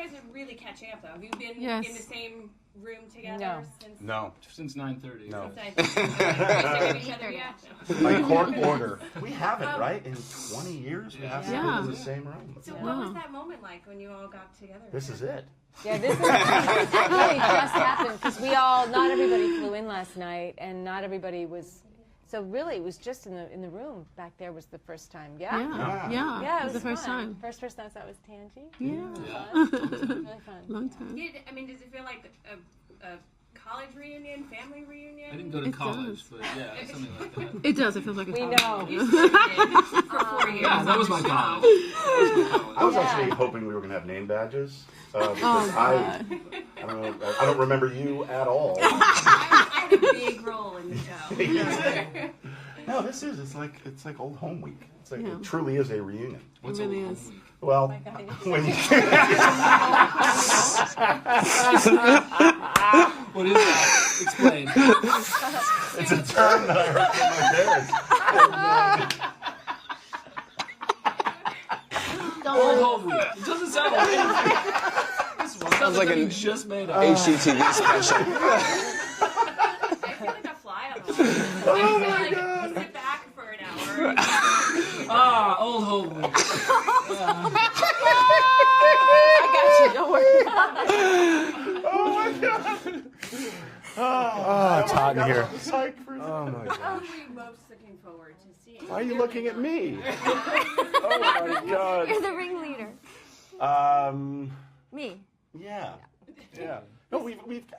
guys are really catching up, though. Have you been Yes. in the same room together No. since? No. Since 9:30. No. Since I each other yet? By court order. We haven't, right? In 20 years, we haven't been Yeah. in the same room. So what was that moment like when you all got together? This is it. Yeah, this is actually just happened because not everybody flew in last night, and not everybody was. So really, it was just in the room back there was the first time. Yeah. Yeah. It was the first fun. time. First person I saw was Tangi. Yeah. Really fun. Long time. Does it feel like a college reunion, family reunion? I didn't go to college, but yeah, something like that. It does. It feels like a We college. know. You did for 4 years. Yeah, that was my college. I was actually hoping we were going to have name badges. Because I don't remember you at all. I had a big role in the show. No, it's like old home week. It's like, It truly is a reunion. It really is. Well, when you What is that? Explain. it's a term that I heard from my parents. Old home week. It doesn't sound like anything. Sounds like you just made up. HGTV special. I feel like a fly on the wall. I feel like you sit back for an hour. Old home week. I got you. Don't worry. Oh my god! It's hot in here. Oh my What are you most looking forward to seeing? Why are you looking at me? Oh my god. You're the ringleader. Me. Yeah. No, I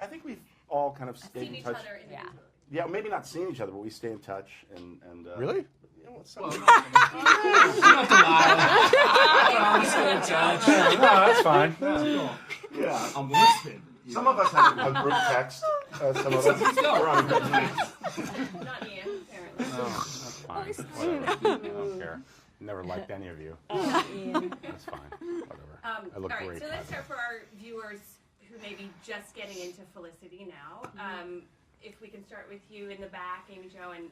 think we've all kind of stayed Seen in each touch. other in Yeah, maybe not seeing each other, but we stay in touch and Really? Yeah, what's Well, up? you don't have to lie. I'm still in touch. No, that's fine. Yeah. I'm listening. Some of us have a group text. Some of us are on a group text. Not Ian, apparently. That's fine. Whatever. I don't care. Never liked any of you. That's fine. Whatever. I look all right, great. so let's start for our viewers who may be just getting into Felicity now. If we can start with you in the back, Amy Jo, and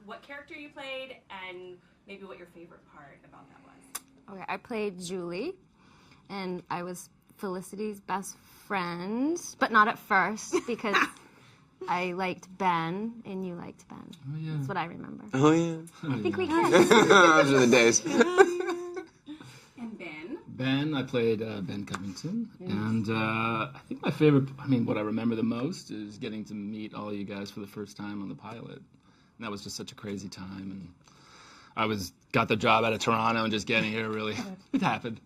what character you played, and maybe what your favorite part about that was. Okay, I played Julie, and I was Felicity's best friend, but not at first because I liked Ben and you liked Ben. Oh, yeah. That's what I remember. Oh, yeah. I think we can. Those are the days. And Ben? Ben, I played Ben Covington, and I think my favorite, what I remember the most is getting to meet all you guys for the first time on the pilot. And that was just such a crazy time, and I got the job out of Toronto, and just getting here really, it happened.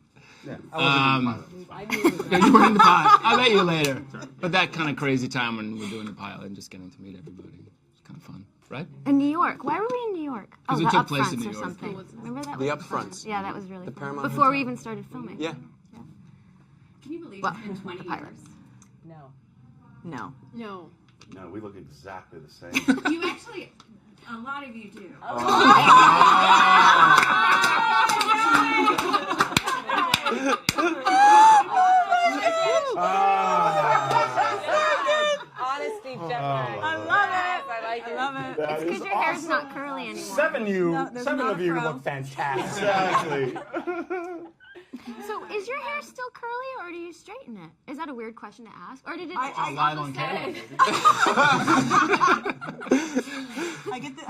Yeah. You were in the pilot. I'll bet you later. But that kind of crazy time when we're doing the pilot and just getting to meet everybody, it's kind of fun, right? In New York. Why were we in New York? Oh, Because the it took place in upfronts New or York. something. Remember that? The was fun. upfronts. Yeah, that was really The fun. Paramount Before we Hotel. even started filming. Yeah. Can you believe Well, it's been 20 the pilot. years? No. No. No, we look exactly the same. You actually, a lot of you do. Honesty, Jeff. I love it. I like it. I love it. That It's because is your hair's awesome. not curly anymore. Seven there's of not a you fro. look fantastic. Exactly. So is your hair still curly or do you straighten it? Is that a weird question to ask? Or did it just Live all of on a camera. sudden- I get the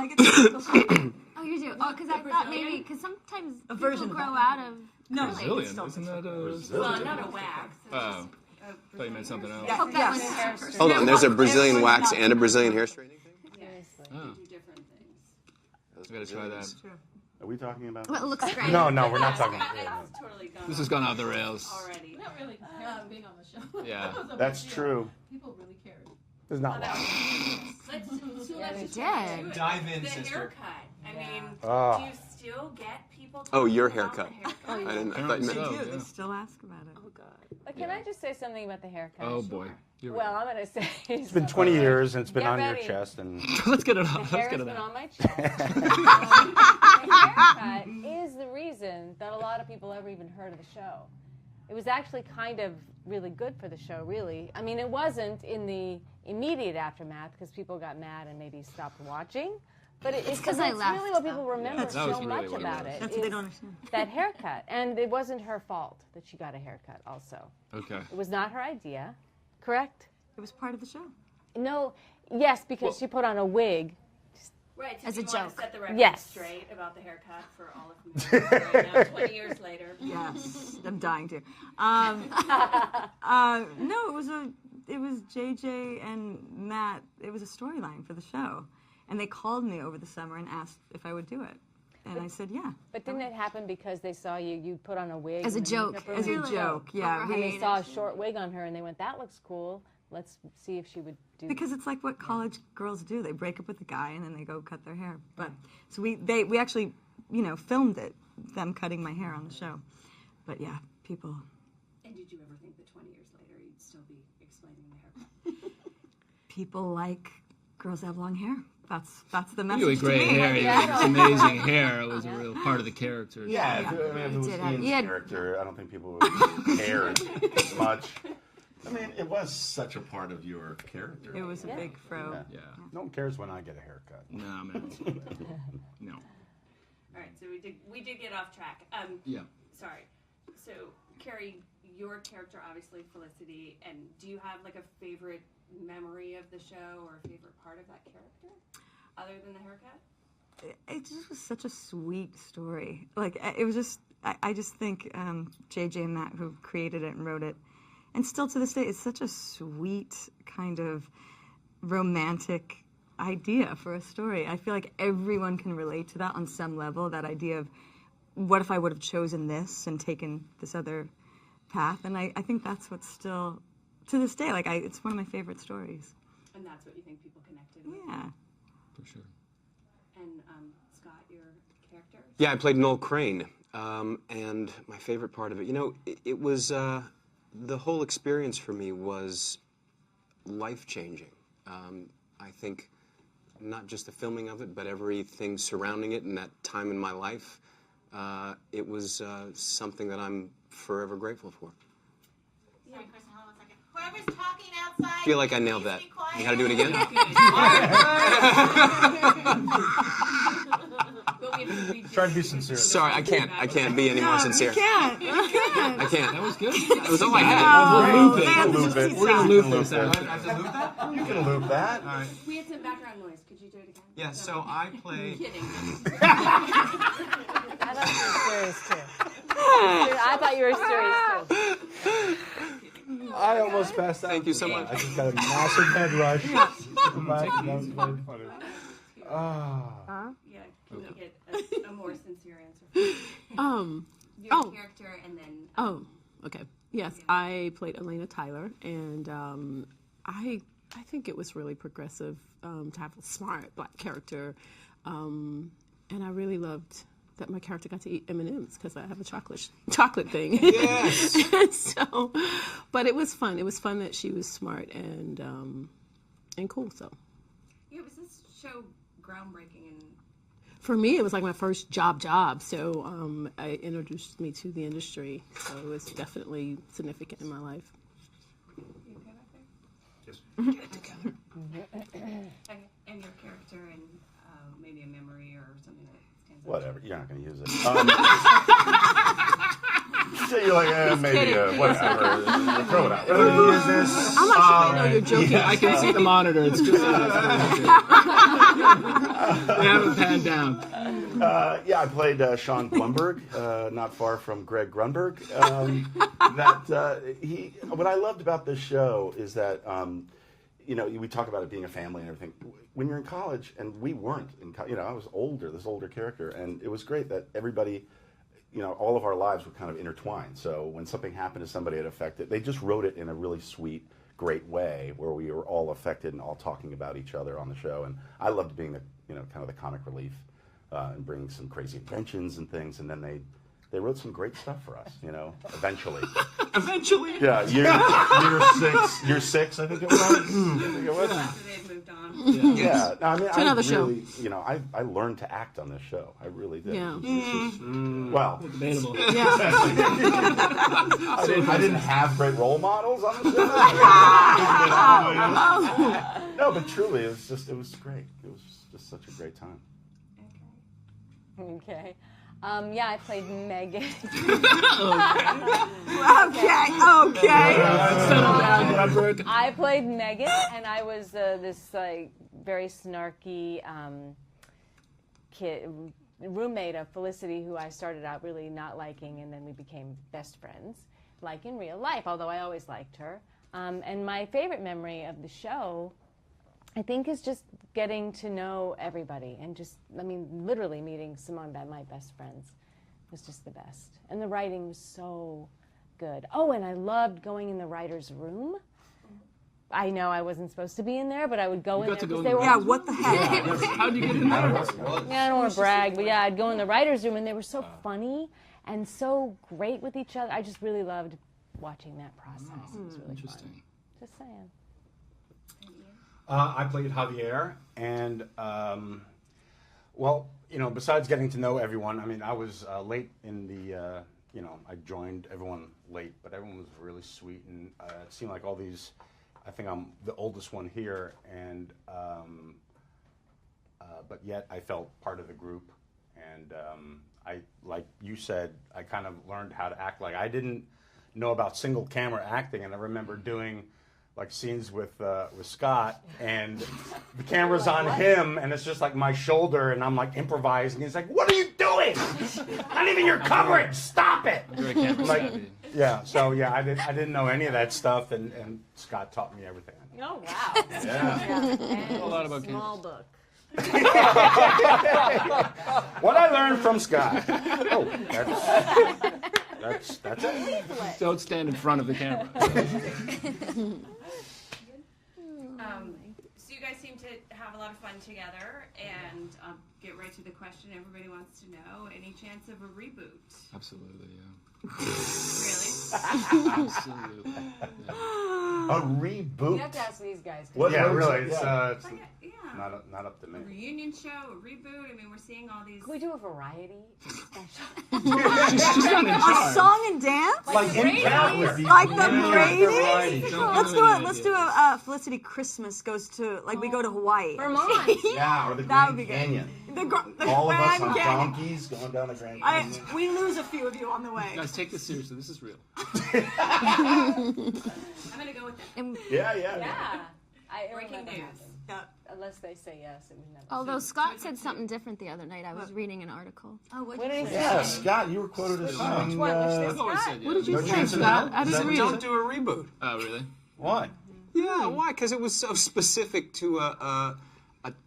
Oh, you do? Oh, because I thought maybe, because sometimes A people version of grow that. out of No, curly. Brazilian, It's still- isn't that Well, not a wax. It's Oh, just a thought you meant something else. Yeah, Hope that yes. one's hair straight. Hold on, there's a Brazilian wax and a Brazilian hair straightening thing? Seriously. Oh, do different things. I gotta try that. Are we talking about? Well, it looks great. No, we're not talking. That's totally gone This has gone off the rails. already. Not really being on the show. Yeah. That's true. People really cared. There's not. Let's just did. Dive in, the sister. haircut. I mean, Oh. do you still get people Oh, your talking about haircut. the haircut? I didn't. I thought you Apparently meant. so. They do. yeah. They still ask about it. Oh, God. But can I just say something about the haircut? Oh boy. You're Well, I'm going to say... It's been 20 years and it's been Get on your ready. chest and. Let's get it The off. hair Let's get has it been out. on my chest. The haircut is the reason that a lot of people ever even heard of the show. It was actually kind of really good for the show, really. I mean, it wasn't in the immediate aftermath because people got mad and maybe stopped watching. But it's 'cause that's I left, really what though. people remember That was so really much what it about was. it. That's what they is don't understand. That haircut. And it wasn't her fault that she got a haircut also. Okay. It was not her idea, correct? It was part of the show. No, yes, because she put on a wig. Right, so As do a you want joke. to set the record Yes. straight about the haircut for all of America right now, 20 years later? Yes, I'm dying to. No, it was JJ and Matt. It was a storyline for the show, and they called me over the summer and asked if I would do it, and I said yeah. But didn't it happen because they saw you put on a wig? As a and the joke. makeup room? As a joke, yeah. And they saw a short wig on her and they went, that looks cool. Let's see if she would do Because it's like what college girls do. They break up with the guy and then they go cut their hair. But so we actually, filmed it, them cutting my hair on the show. But yeah, people. And did you ever think that 20 years later you'd still be explaining the haircut? People like girls that have long hair. That's the message. You had to great me. hair. You had this amazing hair. It was a real part of the character. Yeah, if it was did have- Ian's you had- character, I don't think people would care as much. I mean, it was such a part of your character. It was a big fro. Yeah. Yeah. No one cares when I get a haircut. No, man. No. All right, so we did get off track. Yeah. Sorry. So, Carrie, your character, obviously Felicity, and do you have like a favorite memory of the show or a favorite part of that character, other than the haircut? It just was such a sweet story. Like it was just, I just think JJ and Matt, who created it and wrote it, and still to this day, it's such a sweet kind of romantic idea for a story. I feel like everyone can relate to that on some level. That idea of what if I would have chosen this and taken this other path, and I think that's what's still to this day. Like it's one of my favorite stories. And that's what you think people connected with? Yeah. For sure. And Scott, your character? Yeah, I played Noel Crane, and my favorite part of it, it was the whole experience for me was life-changing. I think not just the filming of it, but everything surrounding it in that time in my life. It was something that I'm forever grateful for. Sorry, Kristen, hold on a second. Whoever's talking outside, I feel like I nailed that. You gotta do it again? Try to be sincere. Sorry, I can't be any more sincere. You can't. I can't. That was good. That was all I had. No, We're they have to loop just it. keep We're gonna that. loop this out. You can loop that. All right. We had some background noise. Could you do it again? Yeah, so I play... Kidding. I thought you were serious too. I thought you were serious too. I almost passed out. Thank you so much. I just got a massive head rush. That was very funny. Yeah, can we get a more sincere answer? Your character and then... Okay. Yes, I played Elena Tyler, and I think it was really progressive to have a smart black character, and I really loved that my character got to eat M&Ms because I have a chocolate thing. Yes. So, but it was fun. It was fun that she was smart and cool. So, Yeah, was this show groundbreaking and... for me, it was like my first job. So it introduced me to the industry. So it was definitely significant in my life. You okay back there? Yes. Get it together. Okay, and your character and maybe a memory or something that stands out. Whatever, you're not going to use it. So you're like, maybe, whatever. Throw it out. Use this. I'm actually know you're joking. I can see the monitor. It's just they haven't panned down. Yeah, I played Sean Blumberg, not far from Greg Grunberg. What I loved about this show is that, we talk about it being a family and everything. When you're in college, and we weren't in college, I was this older character, and it was great that everybody, all of our lives were kind of intertwined. So when something happened to somebody that affected, they just wrote it in a really sweet, great way where we were all affected and all talking about each other on the show. And I loved being the, kind of the comic relief and bringing some crazy inventions and things. And then they wrote some great stuff for us, eventually. Eventually. Yeah, year six, I think it was. After they've moved on. Yeah. No, I mean, To another show. I learned to act on this show. I really did. Yeah. Well, Debatable. I didn't have great role models on the show. No, but truly, it was great. It was just such a great time. Okay. Yeah, I played Megan. Okay. Settle down, Robert. I played Megan, and I was this like very snarky roommate of Felicity, who I started out really not liking, and then we became best friends, like in real life. Although I always liked her. And my favorite memory of the show, I think, is just getting to know everybody and literally meeting some of my best friends was just the best. And the writing was so good. Oh, and I loved going in the writer's room. I know I wasn't supposed to be in there, but I would go in there because they were. Yeah, what the heck? How'd you get in there? Yeah, I don't want to brag, but yeah, I'd go in the writer's room, and they were so funny and so great with each other. I just really loved watching that process. It was really Interesting. fun. Just saying. I played Javier, and well, besides getting to know everyone, I mean, I was late in the, I joined everyone late, but everyone was really sweet, and it seemed like all these. I think I'm the oldest one here, and but yet I felt part of the group, and I, like you said, I kind of learned how to act. Like I didn't know about single camera acting, and I remember doing like scenes with Scott, and the camera's on him, and it's just like my shoulder, and I'm like improvising. He's like, "What are you doing? Not even your coverage. Stop it!" Very camera savvy. Yeah. So yeah, I didn't know any of that stuff, and Scott taught me everything. Oh wow! A lot about Small book. What I learned from Scott. Oh, that's it. Don't stand in front of the camera. So you guys seem to have a lot of fun together, and I'll get right to the question everybody wants to know. Any chance of a reboot? Absolutely, yeah. Really? Absolutely. Yeah. A reboot. You have to ask these guys. Yeah, really. It's Yeah. not up to me. A reunion show, a reboot. I mean, we're seeing all these. Can we do a variety special? She's not in A charge. song and dance? Like that would be Like the variety. Brady's? Let's do a Felicity Christmas goes to, like we go to Hawaii. Vermont. Yeah, or the That would Grand be good. Canyon. The All of us Grand on Canyon. donkeys going down the Grand I, Canyon. we lose a few of you on the way. Guys, take this seriously. This is real. I'm gonna go with that. Yeah. Yeah. Breaking Never news. happened. Yeah. Unless they say yes, it would never. Although Scott said something different the other night. I was reading an article. Oh, what What did he say? Yeah, Scott, you were quoted as saying. Which one? Which I've always Scott? said yeah. What did you No say, chance in Scott? hell? I didn't read Don't it. do a reboot. Oh, really? Why? Yeah, why? Because it was so specific to a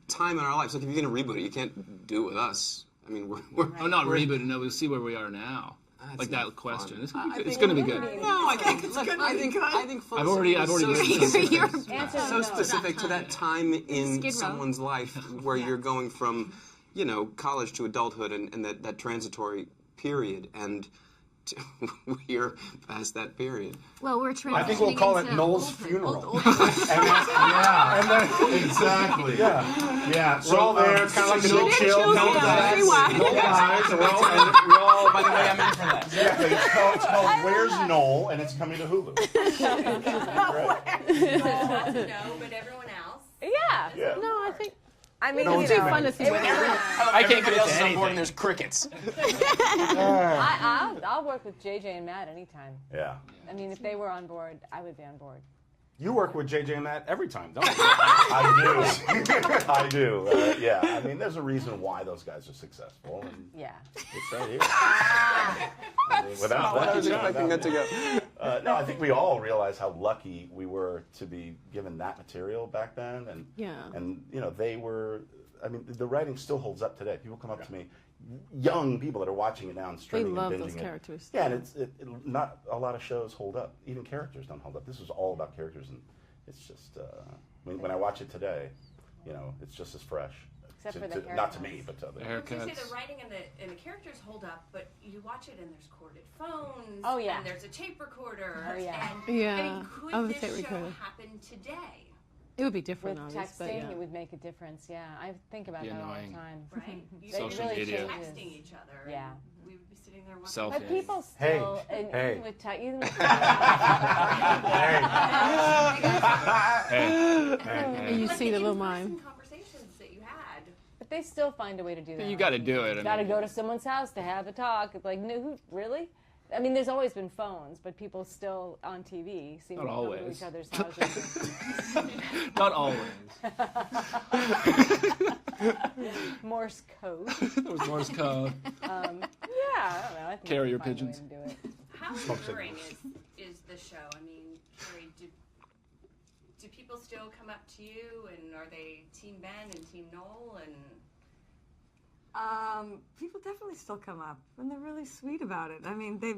time in our lives. Like if you're going to reboot it, you can't do it with us. I mean, we're Oh, not reboot. No, we'll see where we are now. That's Like not that question. fun. It's going to be good. No, I think I've already Felicity was given so some specific, specifics. Answer so no. specific to that time in Skid Row. someone's life where you're going from, college to adulthood and that transitory period, and we're past that period. Well, we're transitioning I think we'll call it into Noel's old- funeral. old- Exactly. Yeah. So, We're all there. It's kind of like a no chill, no chills, dies, yeah. no dies. We're all. By the way, I'm in for that. Exactly. It's called Where's Noel, and it's coming to Hulu. No, but everyone else. Yeah. Yeah. No, I think I mean, it's too fun to see what I can't get else is on board and there's crickets. I'll work with JJ and Matt anytime. Yeah. I mean, if they were on board, I would be on board. You work with JJ and Matt every time, don't you? I do. Yeah. I mean, there's a reason why those guys are successful, and Yeah. it's right here. I mean, without I was that, expecting that to go. no, I think we all realize how lucky we were to be given that material back then, and they were. I mean, the writing still holds up today. People come up to me, young people that are watching it now and they streaming love and binging those it. characters. Yeah, and it's not a lot of shows hold up. Even characters don't hold up. This was all about characters, and it's just when I watch it today, it's just as fresh. Except for the not to haircuts. me, but to other. I was gonna say Haircuts. the writing and the characters hold up, but you watch it and there's corded phones. Oh, yeah. And there's a tape recorder. Oh, yeah. And, Yeah. I mean, could Oh, the this tape show recorder. happen today? It would be different, With obviously, texting, but it would make a difference. Yeah, I think about Be that all annoying. the time. Right? You Social could be media. texting each other. and Yeah. We would be sitting there watching. Selfie. But people Hey, still, and hey. even with even with Hey. And you see the little in-person mime. conversations that you had. but They still find a way to do that. You got to do it. Got to go to someone's house to have a talk. It's like, no, who, really? I mean, there's always been phones, but people still on TV seem to come to each other's houses. Not always. Morse code. There was Morse code. Yeah, I don't know. I think Carrier we can find a way pigeons. to do it. How enduring is the show? I mean, Carrie, do people still come up to you, and are they Team Ben and Team Noel, and? People definitely still come up, and they're really sweet about it. I mean, they.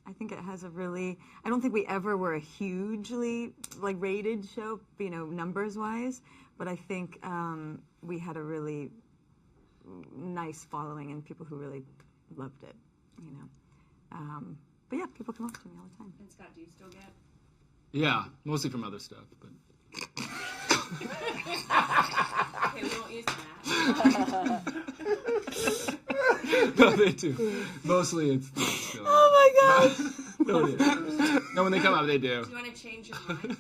I think it has a really. I don't think we ever were a hugely rated show, numbers wise, but I think we had a really nice following and people who really loved it. But yeah, people come up to me all the time. And Scott, do you still get? Yeah, mostly from other stuff, but. Okay, we won't use that. No, they do. Mostly it's. Oh my gosh! No, they do. No, when they come up, they do. Do you want to change your mind?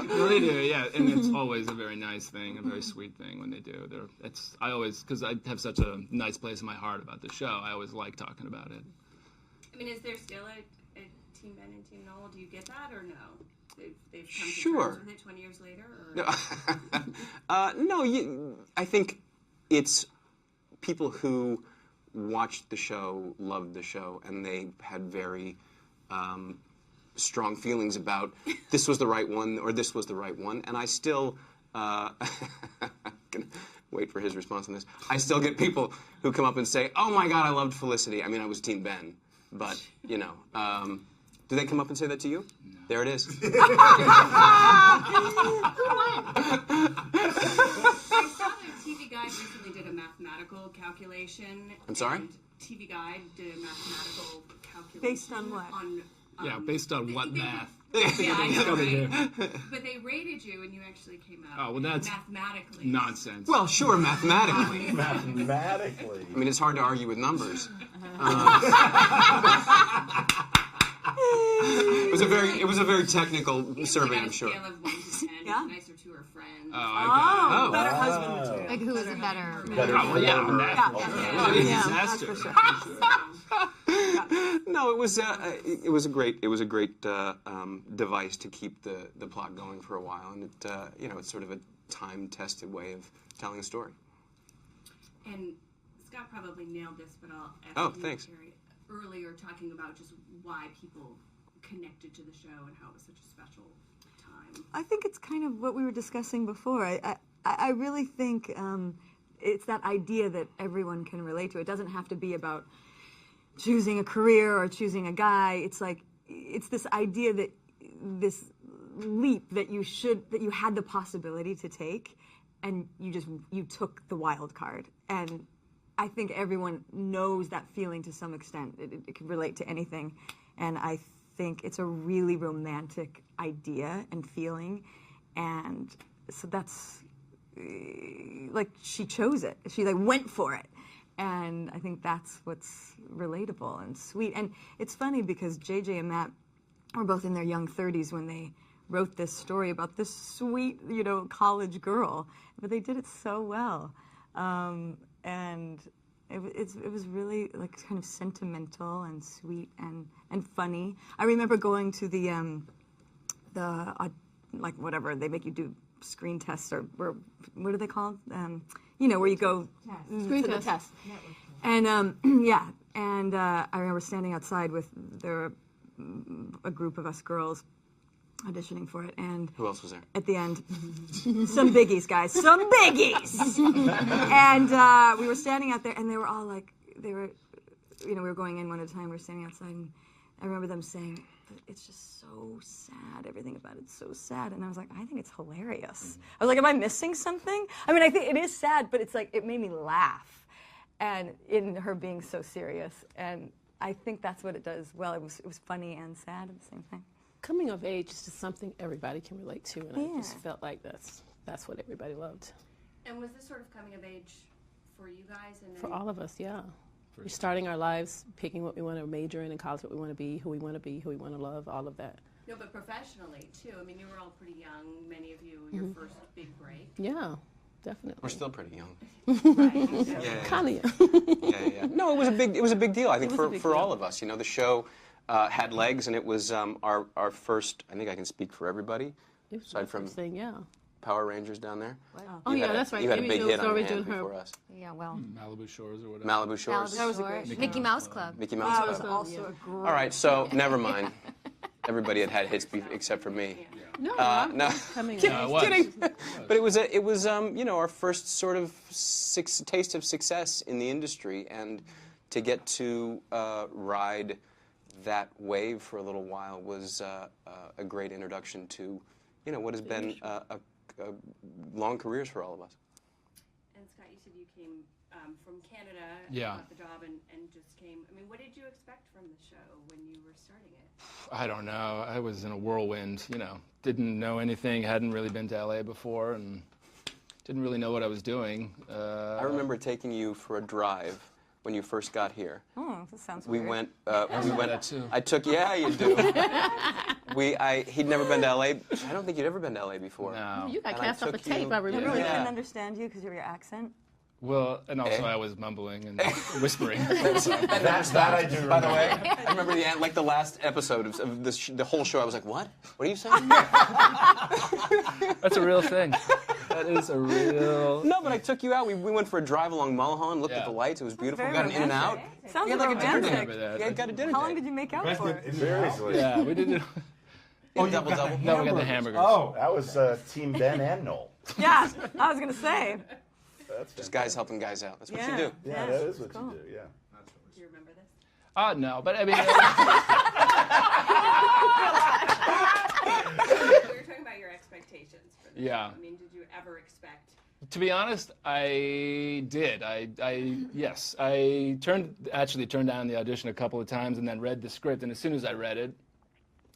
No, they do. Yeah, and it's always a very nice thing, a very sweet thing when they do. I always, because I have such a nice place in my heart about the show. I always like talking about it. I mean, is there still a Team Ben and Team Noel? Do you get that or no? They've come to Sure. terms with it 20 years later? Or? No, I think it's people who watched the show, loved the show, and they had very strong feelings about this was the right one or this was the right one. And I still, wait for his response on this, I still get people who come up and say, oh my God, I loved Felicity. I mean, I was Team Ben, but, do they come up and say that to you? No. There it is. I saw that TV Guide recently did a mathematical calculation. I'm sorry? TV Guide did a mathematical calculation. Based on what? Based on what math? Yeah, I know, right? But they rated you, and you actually came out. Oh, well, that's mathematically nonsense. Well, sure, mathematically. Mathematically. I mean, it's hard to argue with numbers. It was a very technical survey, I'm sure. On a scale of 1 to 10, Yeah. it's nicer to her friend. Oh, I Oh, better husband material. Like, who is a better? well, yeah, on that. Yeah, that's Disaster. for sure. No, it was a great device to keep the plot going for a while, and it's sort of a time-tested way of telling a story. And Scott probably nailed this, but I'll ask Oh, you, thanks. Carrie, earlier talking about just why people connected to the show and how it was such a special time. I think it's kind of what we were discussing before. I really think it's that idea that everyone can relate to. It doesn't have to be about choosing a career or choosing a guy. It's this idea that this leap that you had the possibility to take, and you took the wild card. And I think everyone knows that feeling to some extent. It can relate to anything, and I think it's a really romantic idea and feeling, and so that's she chose it. She went for it, and I think that's what's relatable and sweet. And it's funny because JJ and Matt were both in their young 30s when they wrote this story about this sweet, college girl, but they did it so well. And it was really kind of sentimental and sweet and funny. I remember going to the whatever they make you do screen tests or what are they called? Where you go to the test. And I remember standing outside with a group of us girls auditioning for it, and who else was there? At the end, some biggies, guys, some biggies. And we were standing out there, and they were all we were going in one at a time. We were standing outside, and I remember them saying, "It's just so sad. Everything about it's so sad." And I was like, "I think it's hilarious." I was like, "Am I missing something?" I mean, I think it is sad, but it's it made me laugh, and in her being so serious, and I think that's what it does well. It was funny and sad at the same time. Coming of age is just something everybody can relate to, and I just felt like that's what everybody loved. And was this sort of coming of age for you guys? And for all of us, yeah. We're starting our lives, picking what we want to major in college, what we want to be, who we want to be, who we want to love, all of that. No, but professionally too. I mean, you were all pretty young. Many of you, your first big break. Yeah, definitely. We're still pretty young. Right. Yeah. Kind of. Yeah. No, it was a big deal. I think was a big for deal. all of us. You know, the show had legs, and it was our first. I think I can speak for everybody. It was Aside my from first thing, yeah. Power Rangers down there. Oh You yeah, had a- that's right. You had a Amy big Jo hit was on your already hand doing her. before us. Yeah, well, Malibu Shores or whatever. Malibu Shores. Malibu was a Shores. great show. Mickey Mouse Club. Mickey Mouse That was Club. also a great. All right, so never mind. Everybody had hits except for me. No, No. coming No, up. it was. Kidding. But it was you know, our first sort of taste of success in the industry, and to get to ride that wave for a little while was a great introduction to, you know, what has been a long careers for all of us. And Scott, you said you came from Canada. And Yeah. got the job and just came. I mean, what did you expect from the show when you were starting it? I don't know. I was in a whirlwind, you know. Didn't know anything, hadn't really been to LA before, and didn't really know what I was doing. I remember taking you for a drive when you first got here. Oh, that sounds We weird. went. we went that too. I took. Yeah, you do. He'd never been to LA. I don't think you'd ever been to LA before. No. You got And I cast off a took tape, you- I I remember. really Yeah. couldn't understand you because of your accent. Well, and also Eh? I was mumbling and whispering. That's that I do. By the way, remember. I remember the last episode of the whole show. I was like, "What? What are you saying?" That's a real thing. That is a real. No, but I took you out. We went for a drive along Mulholland, looked at Yeah. the lights. It was beautiful. We very got an In and Out. romantic. Sounds We had like like a dinner romantic. date. Remember that. Yeah, got a dinner How long date. did you make out for? Seriously. Yeah, we did it. Double double. No, we got the hamburgers. Oh, That was Team Ben and Noel. Yeah, I was gonna say. That's Just guys helping guys out. That's what Yeah. you do. Yeah, that is what you do. Yeah. Do you remember this? No, but I mean, We were talking about your expectations for the Yeah. show. I mean, did you ever expect? to be honest, I did. Yes, I actually turned down the audition a couple of times and then read the script. And as soon as I read it,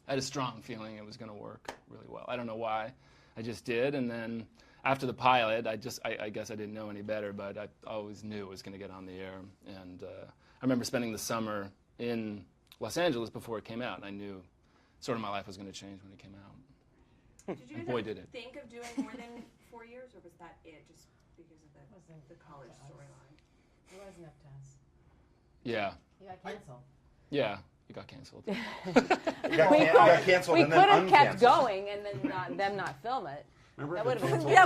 I had a strong feeling it was going to work really well. I don't know why, I just did. And then after the pilot, I guess I didn't know any better, but I always knew it was going to get on the air. And I remember spending the summer in Los Angeles before it came out, and I knew sort of my life was going to change when it came out. Did you And guys boy, ever did it. think of doing more than 4 years, or was that it, just because of the college storyline? It wasn't up to us. Yeah, You got canceled. yeah, it got canceled. It got canceled We and could then have kept uncanceled. going and then them not film it. remember? That would have been Yeah,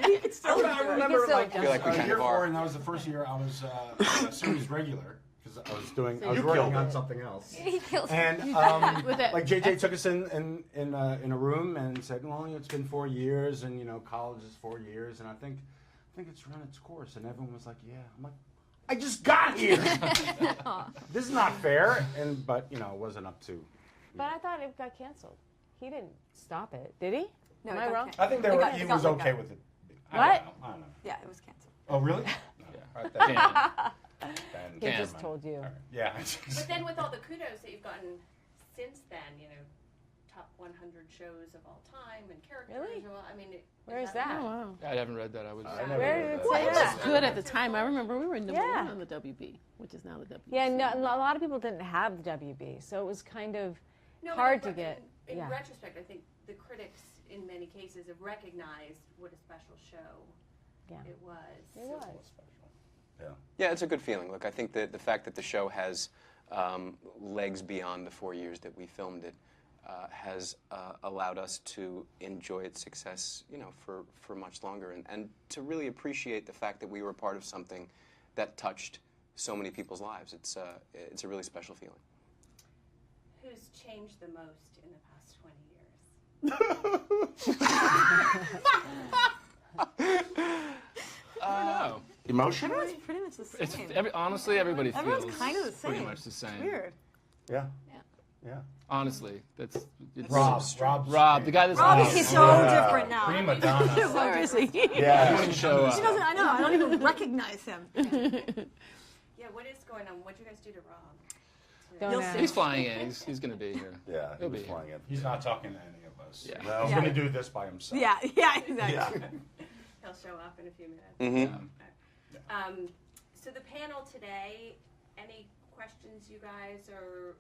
we could still I do it. remember still like, do it. I feel like we a kind year of are. 4, and that was the first year I was a series regular because I was doing. I was You working killed on it. something else. He killed And With that- like JJ took us in a room and said, "Well, it's been 4 years, and college is 4 years, and I think it's run its course." And everyone was like, "Yeah." I'm like, "I just got here. This is not fair." But it wasn't up to. But I thought it got canceled. He didn't stop it, did he? No, Am it I got wrong? canceled. I think It got- he it got was let okay go. with it. What? I don't know. Yeah, it was canceled. Oh, really? Yeah. He Can't. just told you. Yeah. But then with all the kudos that you've gotten since then, top 100 shows of all time and characters. Really? And I mean, Where is that? Oh, wow. I haven't read that. I was. I never Where read did it that. say It was that? good at the time. I remember we were number Yeah. one on the WB, which is now the WB. Yeah, no, a lot of people didn't have the WB, so it was kind of No, but hard in to get. In yeah. retrospect, I think the critics, in many cases, have recognized what a special show Yeah. it was. It was. Yeah, it's a good feeling. Look, I think that the fact that the show has legs beyond the 4 years that we filmed it has allowed us to enjoy its success, for much longer, and to really appreciate the fact that we were part of something that touched so many people's lives. It's a really special feeling. Who's changed the most in the past 20 years? I don't know. Emotionally? It's pretty much the same. It's honestly, everybody Everyone's feels kind of the same. pretty much the same. Weird. Yeah. Yeah. Honestly, it's Rob, the guy that's Rob out. is so different now. prima donna. So is he? Yeah. Wouldn't show up. She doesn't. I know. I don't even recognize him. Yeah, what is going on? What'd you guys do to Rob? Don't You'll ask. see. He's flying in. He's going to be here. Yeah. He He'll was be here. flying in. He's not talking to any of us. Yeah. No. He's Yeah. going to do this by himself. Yeah. Yeah. Exactly. Yeah. He'll show up in a few minutes. Mm-hmm. So the panel today, any questions you guys are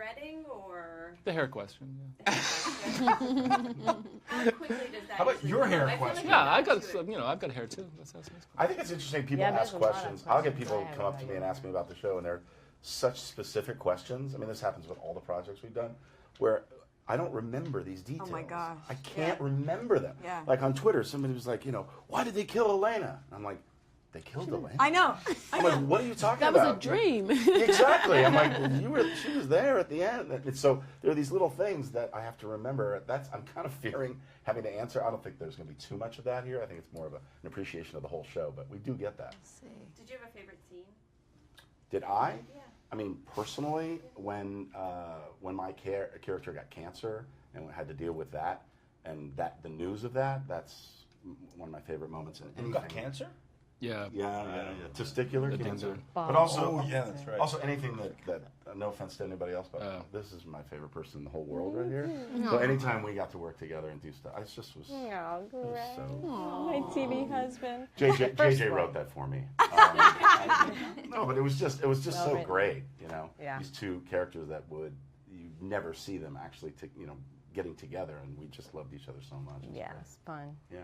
dreading or? The hair question. How quickly does that? How about usually your go? hair I feel question? like Yeah, I'm I not got to it. I've got hair too. Let's ask this I think it's interesting. People Yeah, ask there's a lot of questions. I'll get questions people I have come up to about me you. and ask me about the show, and they're such specific questions. I mean, this happens with all the projects we've done, where I don't remember these details. Oh my gosh. I can't remember them. Yeah. Like on Twitter, somebody was like, why did they kill Elena? I'm like, they killed Elena. I know. I'm like, what are you talking That was about? a dream. Exactly. I'm like, she was there at the end. And so there are these little things that I have to remember. I'm kind of fearing having to answer. I don't think there's going to be too much of that here. I think it's more of an appreciation of the whole show, but we do get that. Did you have a favorite scene? Did I? Yeah. I mean, personally, when my character got cancer and had to deal with that, and the news of that's one of my favorite moments in anything. You got cancer? Yeah. Yeah. Testicular The cancer. dingo. But also, Oh, yeah, that's right. Also, anything that no offense to anybody else, but Oh. this is my favorite person in the whole world right here. So anytime we got to work together and do stuff, it just was. Oh, It was great. so. My TV husband. JJ wrote that for me. No, but it was just Well so written. great, Yeah. These two characters that you never see them actually, getting together, and we just loved each other so much. It was Yeah, great. it's fun. Yeah.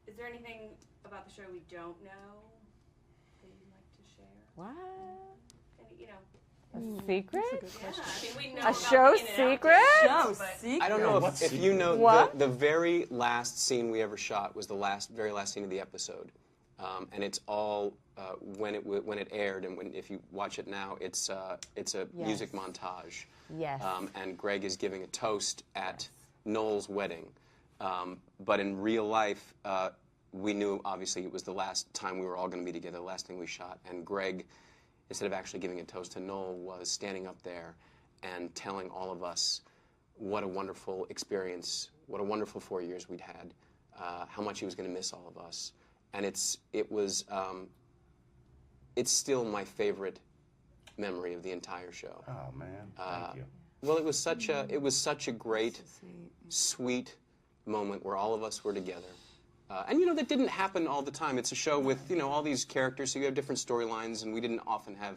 Is there anything about the show we don't know that you'd like to share? What? Any, A secret? yeah. I mean, we know A about show the in and out secret? days, Show but- secret. I don't know What's if you know What? the very last scene we ever shot was the very last scene of the episode, and it's all when it aired, and if you watch it now, it's a music montage. Yes. And Greg is giving a toast at Noel's wedding, but in real life, we knew obviously it was the last time we were all going to be together, the last thing we shot, and Greg, instead of actually giving a toast to Noel, was standing up there and telling all of us what a wonderful experience, what a wonderful 4 years we'd had, how much he was going to miss all of us, and it's still my favorite memory of the entire show. Oh man, thank you. Well, it was such a great, sweet moment where all of us were together. And that didn't happen all the time. It's a show with all these characters, so you have different storylines, and we didn't often have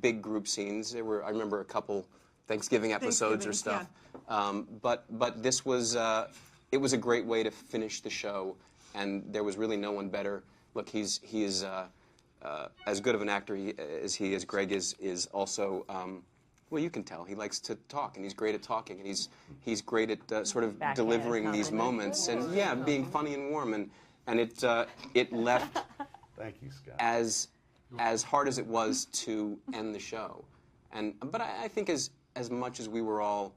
big group scenes. I remember a couple Thanksgiving episodes or stuff. But this was it was a great way to finish the show, and there was really no one better. Look, he is as good of an actor as Greg is also. Well, you can tell he likes to talk, and he's great at talking, and he's great at sort of Backhand delivering these compliment. moments, and being funny and warm, and it left Thank you, Scott. as hard as it was to end the show, but I think as much as we were all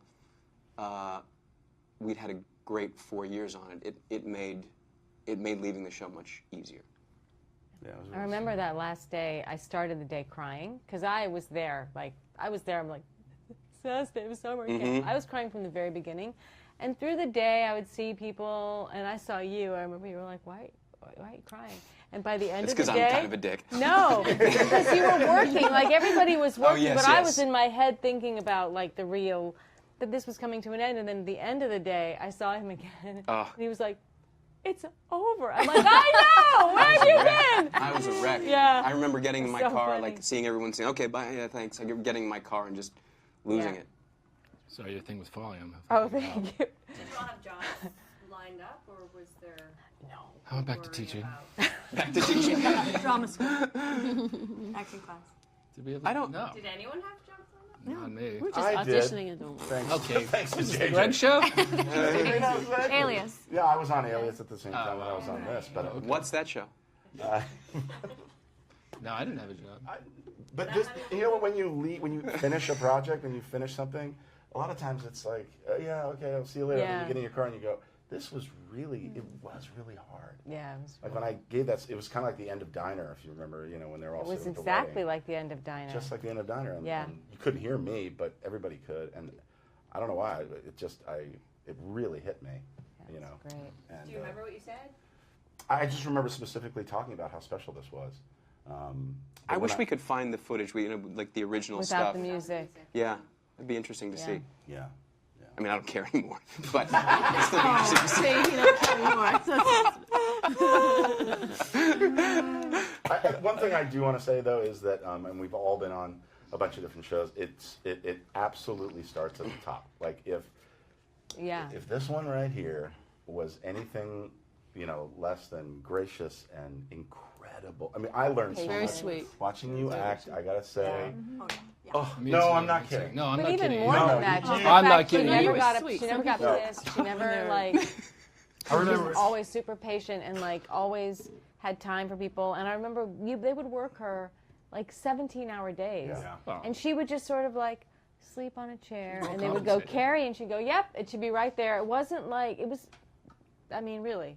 we'd had a great 4 years on it, it made leaving the show much easier. Yeah, it was I really remember sweet. that last day, I started the day crying, because I was there, I'm like, it's the last day of summer camp. I was crying from the very beginning, and through the day, I would see people, and I saw you, I remember you were like, why are you crying? And by the end It's of the because day... I'm kind of a dick. No, because you were working, everybody was working, yes, but I yes. was in my head thinking about, that this was coming to an end, and then at the end of the day, I saw him again, and he was like, it's over. I'm like, I know! Where have you been? I was a wreck. Yeah. I remember getting in my So car, funny. seeing everyone saying, okay, bye, yeah, thanks. I remember getting in my car and just losing Yeah. it. Sorry, your thing was falling. Oh, thank you. Did you all have jobs lined up, or was there? How about back to worry teaching? about- Back to teaching. Drama school. Acting class. Did we ever? I don't- No, Did anyone have jobs lined up? not me. We're just I did. auditioning and doing. Thanks. Okay. Thanks to JJ. Greg show? Alias. Yeah, I was on Alias at the same time when I was on this, but What's that show? No, I didn't have a job. But this, when you finish a project and you finish something, a lot of times it's like, yeah, okay, I'll see you later. And then Yeah. you get in your car and you go, this was really hard. Yeah, it was, Like when I gave that, it was kind of like the end of Diner, if you remember, when they're all it was sitting at the exactly wedding. like the end of Dinah. Just like the end of Diner. And, Yeah. and you couldn't hear me, but everybody could. And I don't know why, but it really hit me, Great. And, Do you remember what you said? I just remember specifically talking about how special this was. I wish we could find the footage, like the original Without stuff. the music. Yeah, it'd be interesting to see. Yeah. I mean, I don't care anymore, but it's still be interesting to see. One thing I do want to say though is that, and we've all been on a bunch of different shows. It absolutely starts at the top. Like if this one right here was anything, less than gracious and incredible. I mean, I learned so Very much sweet. watching you act. I gotta say. Oh, Me no, too, I'm me not too. kidding. No, I'm But not even kidding. more No, than that, you- just the I'm fact not she kidding. never You were got sweet. she never got Some pissed. She people- never They're- like. I She remember. was always super patient and like always had time for people. And I remember they would work her like 17-hour days, Yeah. Oh. and she would just sort of like sleep on a chair, Well and they would go compensated. Carrie, and she'd go, "Yep," and she'd be right there. It wasn't like it was. I mean, really.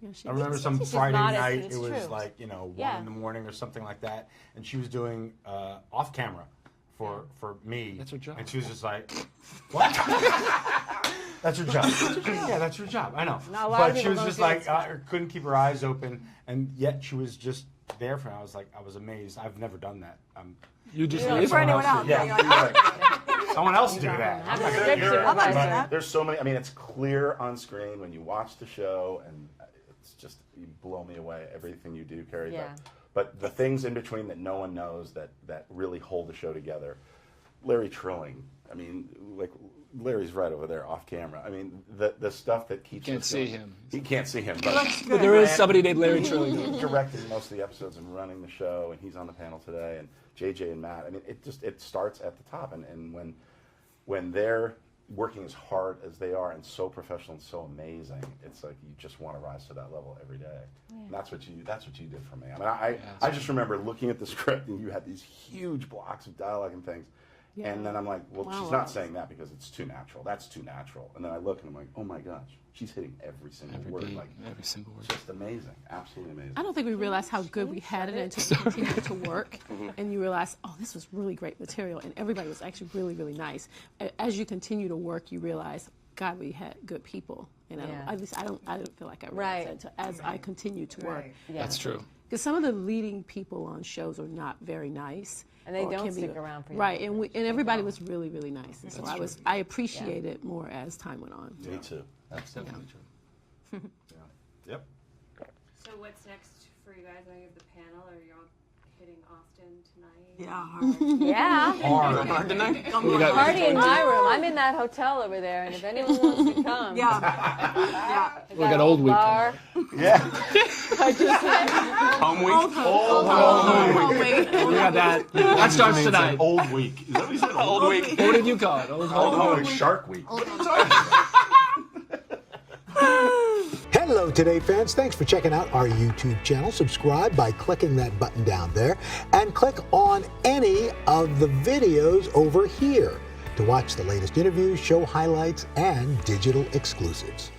Yeah, she I remember some She's Friday modest, night, but it's it was true. like, 1 Yeah. in the morning or something like that, and she was doing off camera for me. That's her job. And she was just like, what? That's her job. Yeah, that's her job. I know. Not a lot of But she people was don't just do like, it. couldn't keep her eyes open, and yet she was just there for me. I was amazed. I've never done that. You just You know, leave for her. anyone else. Yeah. Someone else do that. I'm I'm a not strict gonna do it. supervisor. But there's so many. I mean, it's clear on screen when you watch the show, and it's just you blow me away. Everything you do, Carrie. Yeah. But the things in between that no one knows that really hold the show together. Larry Trilling. I mean, like Larry's right over there off camera. I mean, the stuff that keeps. Can't us see going. him. He can't see him. But there is somebody named Larry Trilling. He's directing most of the episodes and running the show, and he's on the panel today. And JJ and Matt. I mean, it starts at the top, and when they're working as hard as they are and so professional and so amazing, it's like you just want to rise to that level every day. And that's what you did for me. I mean, I just remember looking at the script and you had these huge blocks of dialogue and things. Yeah. And then I'm like, well, Wow. she's not saying that because it's too natural. That's too natural. And then I look and I'm like, oh my gosh, she's hitting every single Every word. beat, Like, every single word. just amazing. Absolutely amazing. I don't think we realized how good we had it until we continued to work, and you realize, oh, this was really great material, and everybody was actually really, really nice. As you continue to work, you realize, God, we had good people, and Yeah. at least I didn't feel like I realized Right. that until as I continued to work. Yeah. That's true. Because some of the leading people on shows are not very nice, And they or don't can be- stick around for you. right. And everybody was really, really nice, and so I appreciated it more as time went on. Me too. That's definitely true. Yep. So what's next for you guys? I know you have the panel. Are you all hitting Austin tonight? Yeah, hard. Yeah. Hard tonight? We got- Party in my room. I'm in that hotel over there, and if anyone wants to come, Yeah. We got old week bar. Yeah. Home week? Oh, wait. We got that. That starts tonight. Old week. Is that what you said? Old week. What did you call it? Old week. Shark week. Hello, Today fans. Thanks for checking out our YouTube channel. Subscribe by clicking that button down there and click on any of the videos over here to watch the latest interviews, show highlights, and digital exclusives.